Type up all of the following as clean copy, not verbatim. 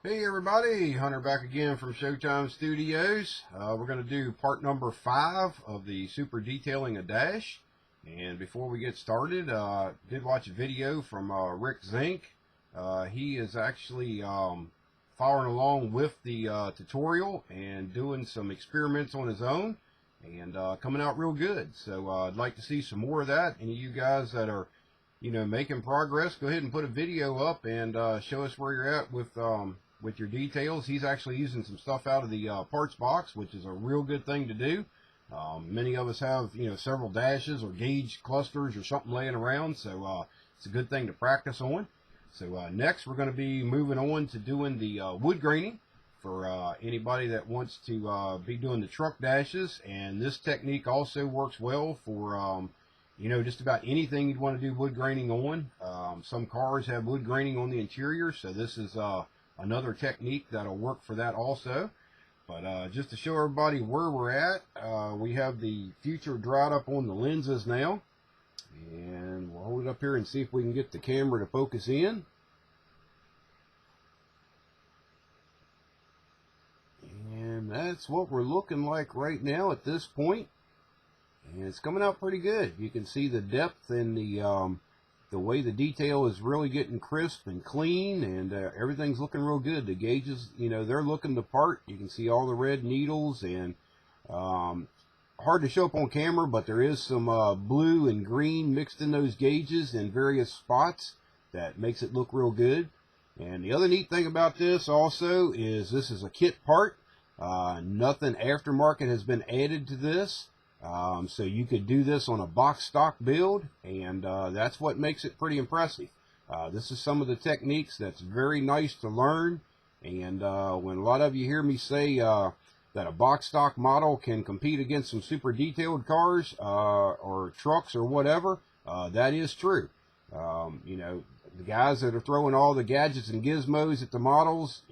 Hey everybody, Hunter back again from Showtime Studios. We're going to do part number 5 of the Super Detailing a Dash. And before we get started, did watch a video from Rick Zink. He is actually following along with the tutorial and doing some experiments on his own and coming out real good. So I'd like to see some more of that. Any of you guys that are making progress, go ahead and put a video up and show us where you're at with your details. He's actually using some stuff out of the parts box, which is a real good thing to do. Many of us have, several dashes or gauge clusters or something laying around, so it's a good thing to practice on. So next, we're going to be moving on to doing the wood graining for anybody that wants to be doing the truck dashes. And this technique also works well for just about anything you'd want to do wood graining on. Some cars have wood graining on the interior, so this is another technique that'll work for that also. But just to show everybody where we're at, we have the future dried up on the lenses now. And we'll hold it up here and see if we can get the camera to focus in. And that's what we're looking like right now at this point. And it's coming out pretty good. You can see the depth and the way the detail is really getting crisp and clean, and everything's looking real good. The gauges, they're looking the part. You can see all the red needles, and hard to show up on camera, but there is some blue and green mixed in those gauges in various spots that makes it look real good. And the other neat thing about this also is this is a kit part. Nothing aftermarket has been added to this. So you could do this on a box stock build, and that's what makes it pretty impressive. This is some of the techniques that's very nice to learn, and when a lot of you hear me say that a box stock model can compete against some super detailed cars or trucks or whatever, that is true. The guys that are throwing all the gadgets and gizmos at the models,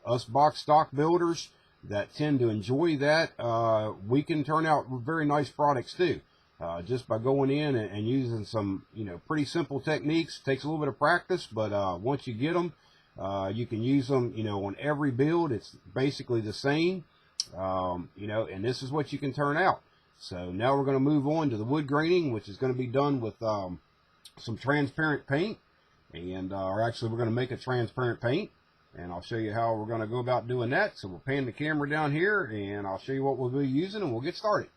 us box stock builders that tend to enjoy that, we can turn out very nice products too, just by going in and using some pretty simple techniques. Takes a little bit of practice, but once you get them, you can use them on every build. It's basically the same, and this is what you can turn out. So now we're going to move on to the wood graining, which is going to be done with some transparent paint, and or actually we're going to make a transparent paint. And I'll show you how we're going to go about doing that. So we'll pan the camera down here, and I'll show you what we'll be using, and we'll get started.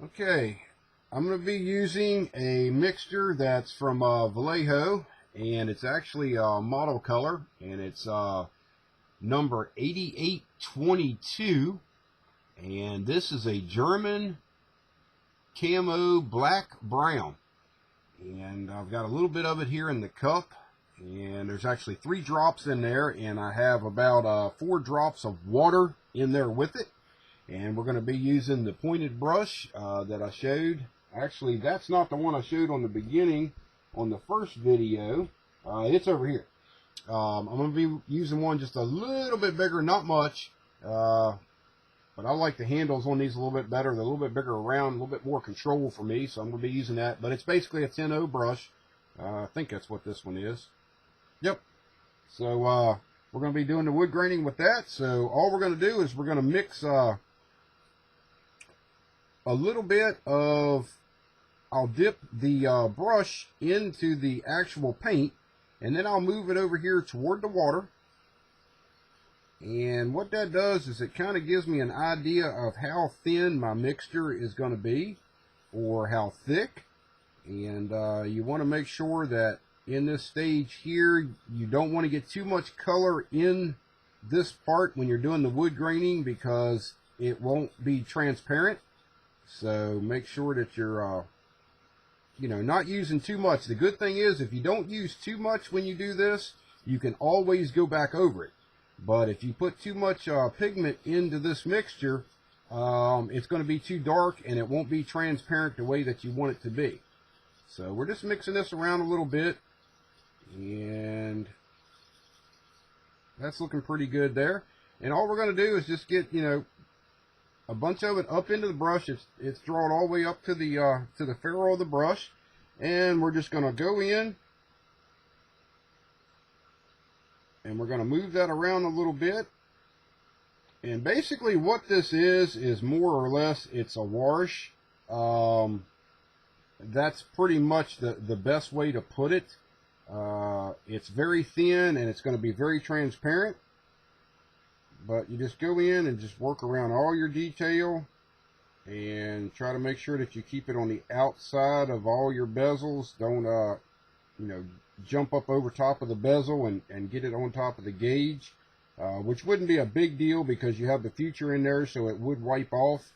Okay, I'm going to be using a mixture that's from Vallejo, and it's actually a model color, and it's number 8822, and this is a German camo black brown. And I've got a little bit of it here in the cup, and there's actually 3 drops in there, and I have about 4 drops of water in there with it. And we're going to be using the pointed brush that I showed. Actually, that's not the one I showed on the beginning on the first video. It's over here. I'm going to be using one just a little bit bigger, not much, but I like the handles on these a little bit better. They're a little bit bigger around, a little bit more control for me, so I'm going to be using that. But it's basically a 10-0 brush. I think that's what this one is. Yep. So we're going to be doing the wood graining with that. So all we're going to do is we're going to mix a little bit of, I'll dip the brush into the actual paint, and then I'll move it over here toward the water. And what that does is it kind of gives me an idea of how thin my mixture is going to be, or how thick. And you want to make sure that in this stage here, you don't want to get too much color in this part when you're doing the wood graining, because it won't be transparent. So make sure that you're not using too much. The good thing is, if you don't use too much when you do this, you can always go back over it. But if you put too much pigment into this mixture, it's going to be too dark, and it won't be transparent the way that you want it to be. So we're just mixing this around a little bit, and that's looking pretty good there. And all we're going to do is just get, a bunch of it up into the brush. It's drawn all the way up to the ferrule of the brush. And we're just going to go in and we're going to move that around a little bit. And basically what this is more or less, it's a wash. That's pretty much the best way to put it. It's very thin and it's going to be very transparent. But you just go in and just work around all your detail and try to make sure that you keep it on the outside of all your bezels. Don't, you know, jump up over top of the bezel and get it on top of the gauge, which wouldn't be a big deal because you have the future in there, so it would wipe off.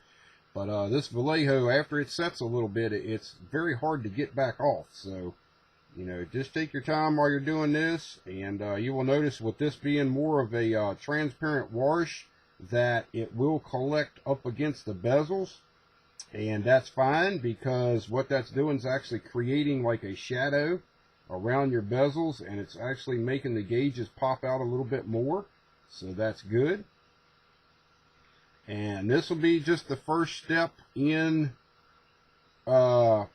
But this Vallejo, after it sets a little bit, it's very hard to get back off. So, you know, just take your time while you're doing this, and you will notice with this being more of a transparent wash that it will collect up against the bezels, and that's fine because what that's doing is actually creating like a shadow around your bezels, and it's actually making the gauges pop out a little bit more, so that's good. And this will be just the first step in the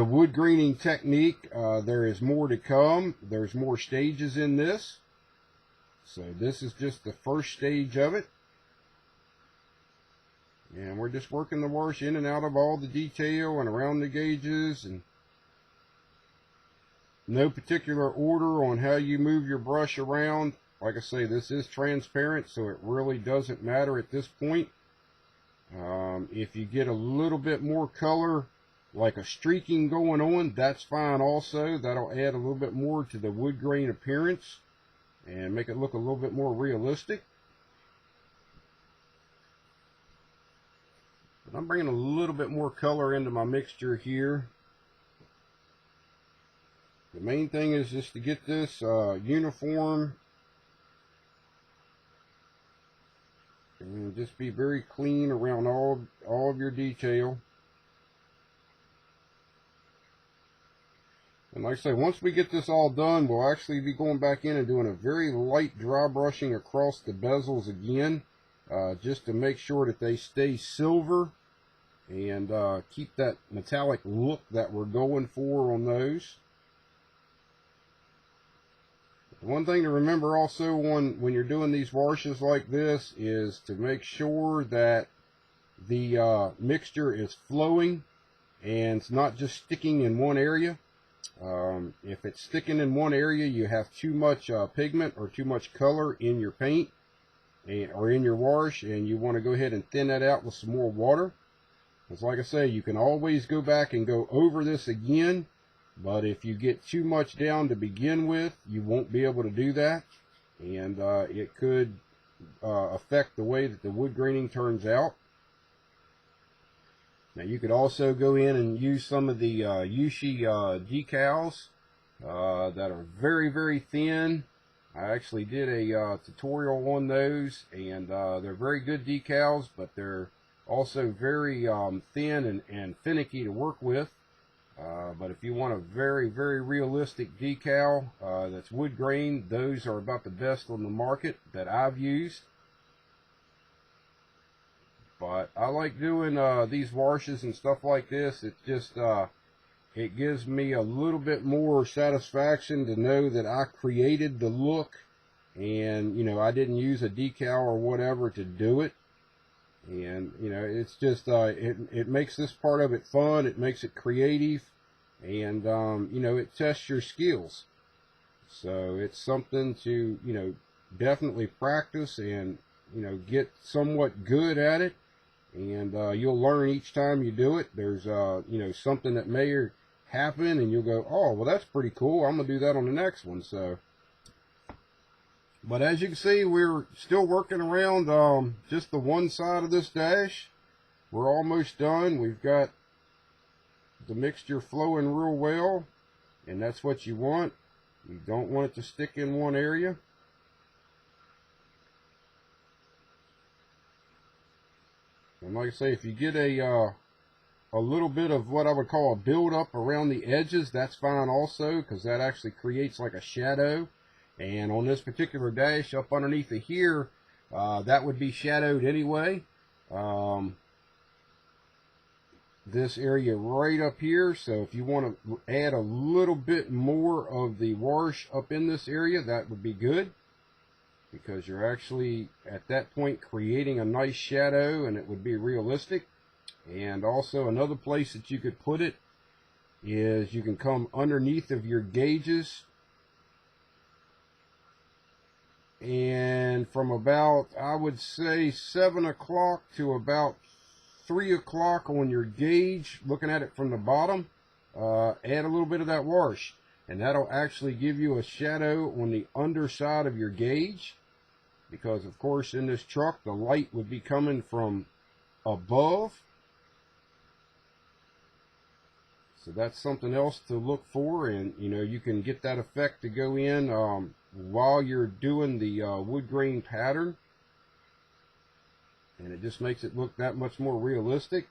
wood greening technique. There is more to come. There's more stages in this, so this is just the first stage of it. And we're just working the wash in and out of all the detail and around the gauges, and no particular order on how you move your brush around. Like I say, this is transparent, so it really doesn't matter at this point. If you get a little bit more color, like a streaking going on, that's fine also. That'll add a little bit more to the wood grain appearance and make it look a little bit more realistic. But I'm bringing a little bit more color into my mixture here. The main thing is just to get this uniform and just be very clean around all of your detail. And like I say, once we get this all done, we'll actually be going back in and doing a very light dry brushing across the bezels again, just to make sure that they stay silver and keep that metallic look that we're going for on those. One thing to remember also when you're doing these washes like this is to make sure that the mixture is flowing and it's not just sticking in one area. If it's sticking in one area, you have too much pigment or too much color in your paint or in your wash, and you want to go ahead and thin that out with some more water. Because like I say, you can always go back and go over this again, but if you get too much down to begin with, you won't be able to do that, and it could affect the way that the wood graining turns out. Now you could also go in and use some of the Ushi decals that are very, very thin. I actually did a tutorial on those, and they're very good decals, but they're also very thin and finicky to work with. But if you want a very, very realistic decal that's wood grain, those are about the best on the market that I've used. But I like doing these washes and stuff like this. It just it gives me a little bit more satisfaction to know that I created the look, and you know, I didn't use a decal or whatever to do it. And you know, it's just it makes this part of it fun. It makes it creative, and you know, it tests your skills. So it's something to, you know, definitely practice and, you know, get somewhat good at it. And you'll learn each time you do it. There's you know, something that may happen, and you'll go, oh, well, that's pretty cool. I'm gonna do that on the next one. So, but as you can see, we're still working around just the one side of this dash. We're almost done. We've got the mixture flowing real well, and that's what you want. You don't want it to stick in one area. And like I say, if you get a little bit of what I would call a build up around the edges, that's fine also, because that actually creates like a shadow. And on this particular dash up underneath of here, that would be shadowed anyway. this area right up here. So if you want to add a little bit more of the wash up in this area, that would be good, because you're actually at that point creating a nice shadow and it would be realistic. And also another place that you could put it is you can come underneath of your gauges, and from about, I would say, 7 o'clock to about 3 o'clock on your gauge, looking at it from the bottom, add a little bit of that wash, and that'll actually give you a shadow on the underside of your gauge, because of course in this truck the light would be coming from above. So that's something else to look for, and you know, you can get that effect to go in while you're doing the wood grain pattern, and it just makes it look that much more realistic.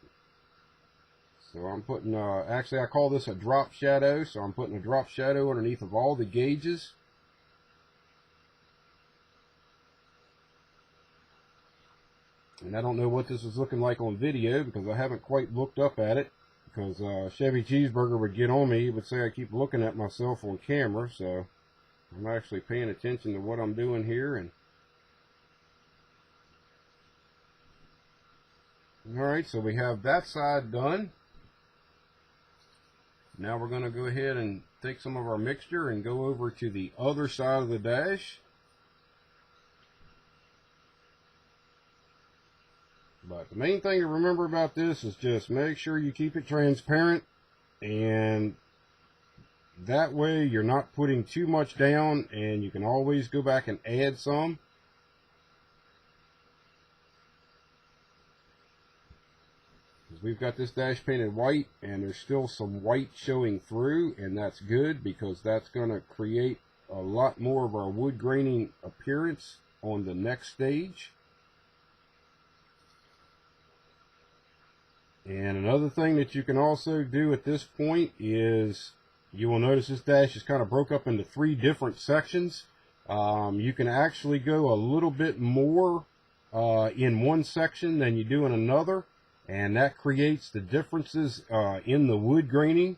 So I'm putting, actually I call this a drop shadow, so I'm putting a drop shadow underneath of all the gauges. And I don't know what this is looking like on video, because I haven't quite looked up at it, because Chevy Cheeseburger would get on me. He would say I keep looking at myself on camera, so I'm actually paying attention to what I'm doing here. And alright, so we have that side done. Now we're going to go ahead and take some of our mixture and go over to the other side of the dash. But the main thing to remember about this is just make sure you keep it transparent, and that way you're not putting too much down, and you can always go back and add some. We've got this dash painted white, and there's still some white showing through, and that's good, because that's going to create a lot more of our wood graining appearance on the next stage. And another thing that you can also do at this point is, you will notice this dash is kind of broke up into 3 different sections. You can actually go a little bit more in one section than you do in another, and that creates the differences in the wood graining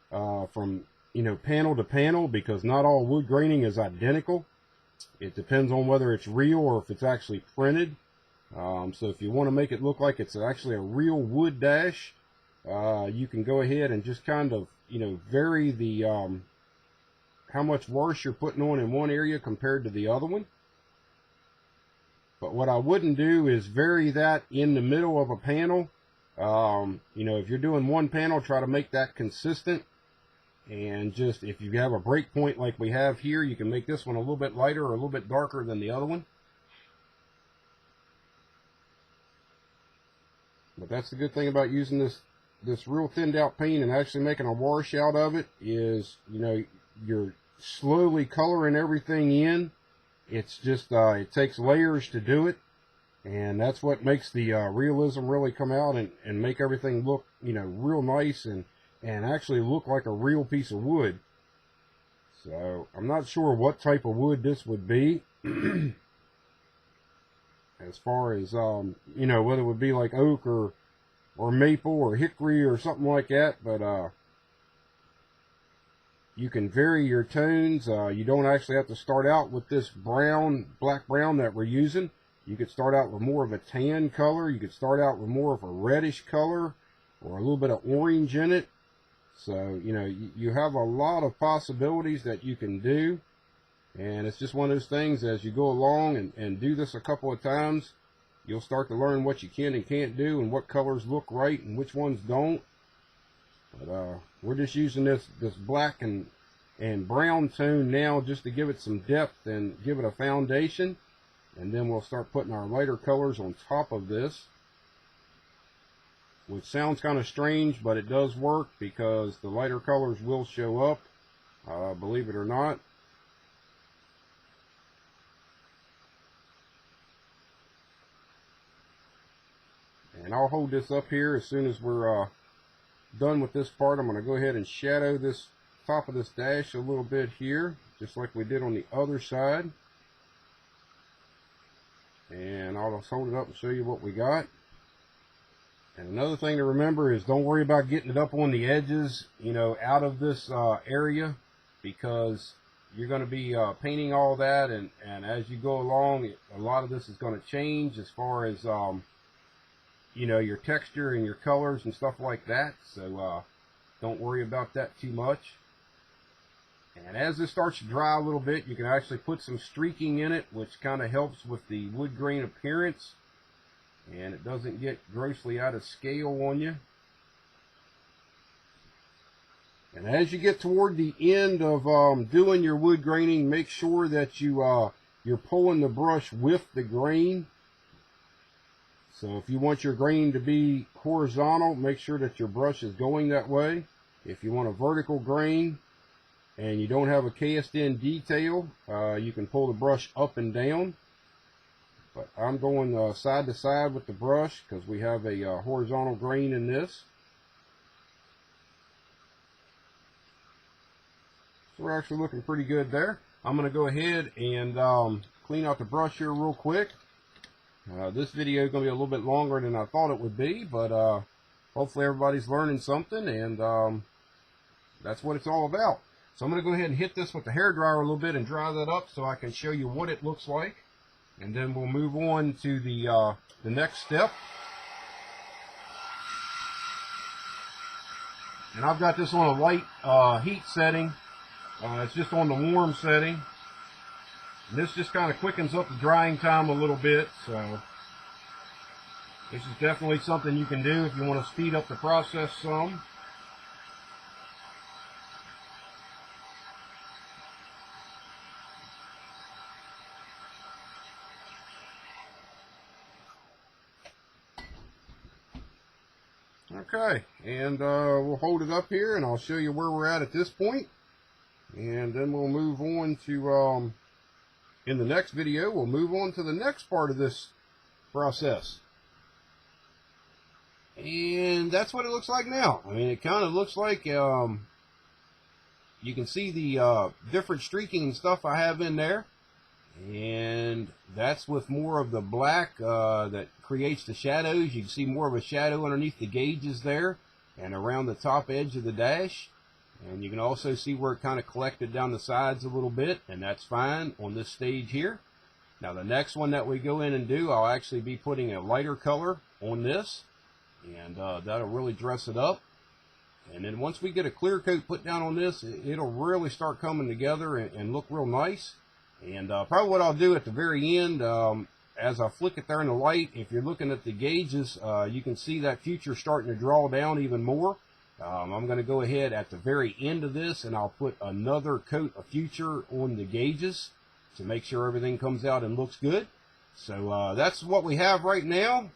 from, you know, panel to panel, because not all wood graining is identical. It depends on whether it's real or if it's actually printed. So if you want to make it look like it's actually a real wood dash, you can go ahead and just kind of, you know, vary the how much wash you're putting on in one area compared to the other one. But what I wouldn't do is vary that in the middle of a panel. You know, if you're doing one panel, try to make that consistent. And just, if you have a break point like we have here, you can make this one a little bit lighter or a little bit darker than the other one. But that's the good thing about using this real thinned out paint and actually making a wash out of it, is, you know, you're slowly coloring everything in. It's just, it takes layers to do it, and that's what makes the realism really come out and make everything look, you know, real nice and actually look like a real piece of wood. So I'm not sure what type of wood this would be. As far as, you know, whether it would be like oak or maple or hickory or something like that, but you can vary your tones. You don't actually have to start out with this black brown that we're using. You could start out with more of a tan color. You could start out with more of a reddish color or a little bit of orange in it. So, you know, you have a lot of possibilities that you can do. And it's just one of those things, as you go along and do this a couple of times, you'll start to learn what you can and can't do, and what colors look right and which ones don't. But we're just using this black and brown tone now just to give it some depth and give it a foundation. And then we'll start putting our lighter colors on top of this, which sounds kind of strange, but it does work, because the lighter colors will show up, believe it or not. And I'll hold this up here. As soon as we're done with this part, I'm going to go ahead and shadow this top of this dash a little bit here, just like we did on the other side. And I'll just hold it up and show you what we got. And another thing to remember is don't worry about getting it up on the edges, you know, out of this area, because you're going to be painting all that, and as you go along, a lot of this is going to change as far as, you know, your texture and your colors and stuff like that. So don't worry about that too much. And as this starts to dry a little bit, you can actually put some streaking in it, which kind of helps with the wood grain appearance, and it doesn't get grossly out of scale on you. And as you get toward the end of doing your wood graining, make sure that you're pulling the brush with the grain. So if you want your grain to be horizontal, make sure that your brush is going that way. If you want a vertical grain and you don't have a cast in detail, you can pull the brush up and down. But I'm going side to side with the brush because we have a horizontal grain in this. So we're actually looking pretty good there. I'm going to go ahead and clean out the brush here real quick. This video is going to be a little bit longer than I thought it would be, but hopefully everybody's learning something, and that's what it's all about. So I'm going to go ahead and hit this with the hairdryer a little bit and dry that up so I can show you what it looks like. And then we'll move on to the next step. And I've got this on a light heat setting. It's just on the warm setting. And this just kind of quickens up the drying time a little bit. So this is definitely something you can do if you want to speed up the process some. Okay, and we'll hold it up here and I'll show you where we're at this point. And then we'll move on to, in the next video, we'll move on to the next part of this process. And that's what it looks like now. I mean, it kind of looks like, you can see the different streaking and stuff I have in there. And that's with more of the black that creates the shadows. You can see more of a shadow underneath the gauges there and around the top edge of the dash. And you can also see where it kind of collected down the sides a little bit, and that's fine on this stage here. Now the next one that we go in and do, I'll actually be putting a lighter color on this, and that'll really dress it up. And then once we get a clear coat put down on this, it'll really start coming together and look real nice. And probably what I'll do at the very end, as I flick it there in the light, if you're looking at the gauges, you can see that future starting to draw down even more. I'm going to go ahead at the very end of this and I'll put another coat of future on the gauges to make sure everything comes out and looks good. So that's what we have right now,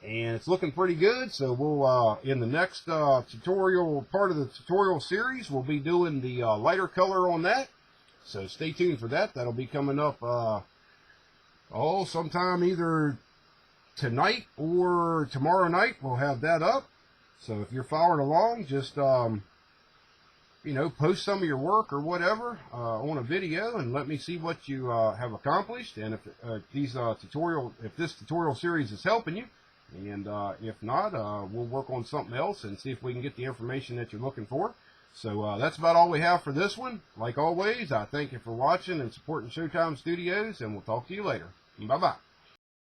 and it's looking pretty good. So we'll in the next tutorial part of the tutorial series, we'll be doing the lighter color on that. So stay tuned for that. That'll be coming up sometime either tonight or tomorrow night. We'll have that up. So if you're following along, just you know, post some of your work or whatever on a video and let me see what you have accomplished, and if this tutorial series is helping you, and if not, we'll work on something else and see if we can get the information that you're looking for. So that's about all we have for this one. Like always, I thank you for watching and supporting Showtime Studios, and we'll talk to you later. Bye-bye.